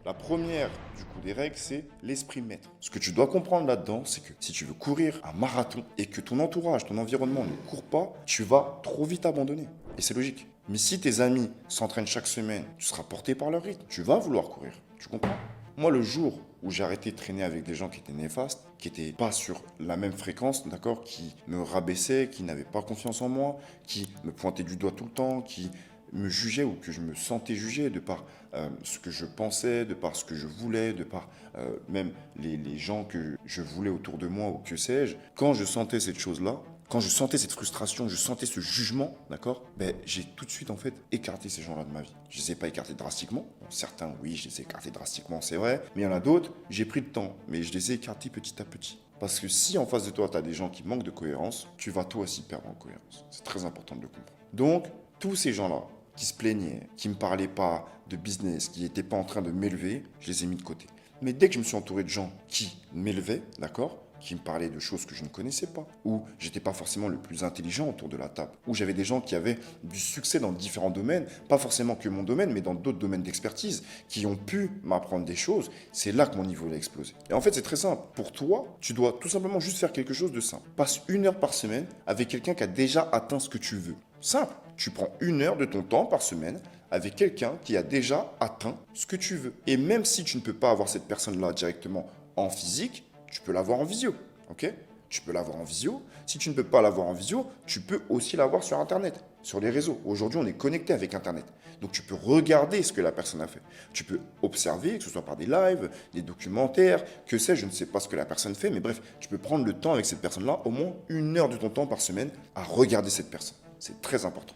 La première, du coup, des règles, c'est l'esprit maître. Ce que tu dois comprendre là-dedans, c'est que si tu veux courir un marathon et que ton entourage, ton environnement ne court pas, tu vas trop vite abandonner. Et c'est logique. Mais si tes amis s'entraînent chaque semaine, tu seras porté par leur rythme. Tu vas vouloir courir. Tu comprends? Moi, le jour où j'ai arrêté de traîner avec des gens qui étaient néfastes, qui n'étaient pas sur la même fréquence, d'accord, qui me rabaissaient, qui n'avaient pas confiance en moi, qui me pointaient du doigt tout le temps, qui me jugeaient ou que je me sentais jugé de par ce que je pensais, de par ce que je voulais, de par même les gens que je voulais autour de moi ou que sais-je. Quand je sentais cette chose-là, quand je sentais cette frustration, je sentais ce jugement, d'accord, ben, j'ai tout de suite en fait écarté ces gens-là de ma vie. Je ne les ai pas écartés drastiquement. Bon, certains, oui, je les ai écartés drastiquement, c'est vrai. Mais il y en a d'autres, j'ai pris le temps, mais je les ai écartés petit à petit. Parce que si en face de toi, tu as des gens qui manquent de cohérence, tu vas toi aussi perdre en cohérence. C'est très important de le comprendre. Donc, tous ces gens-là qui se plaignaient, qui ne me parlaient pas de business, qui n'étaient pas en train de m'élever, je les ai mis de côté. Mais dès que je me suis entouré de gens qui m'élevaient, d'accord, qui me parlaient de choses que je ne connaissais pas, où j'étais pas forcément le plus intelligent autour de la table, où j'avais des gens qui avaient du succès dans différents domaines, pas forcément que mon domaine, mais dans d'autres domaines d'expertise, qui ont pu m'apprendre des choses, c'est là que mon niveau a explosé. Et en fait, c'est très simple. Pour toi, tu dois tout simplement juste faire quelque chose de simple. Passe 1 heure par semaine avec quelqu'un qui a déjà atteint ce que tu veux. Simple. Tu prends 1 heure de ton temps par semaine avec quelqu'un qui a déjà atteint ce que tu veux. Et même si tu ne peux pas avoir cette personne-là directement en physique, tu peux l'avoir en visio, ok? Tu peux l'avoir en visio. Si tu ne peux pas l'avoir en visio, tu peux aussi l'avoir sur Internet, sur les réseaux. Aujourd'hui, on est connecté avec Internet. Donc, tu peux regarder ce que la personne a fait. Tu peux observer, que ce soit par des lives, des documentaires, que sais-je, je ne sais pas ce que la personne fait, mais bref, tu peux prendre le temps avec cette personne-là, au moins 1 heure de ton temps par semaine, à regarder cette personne. C'est très important.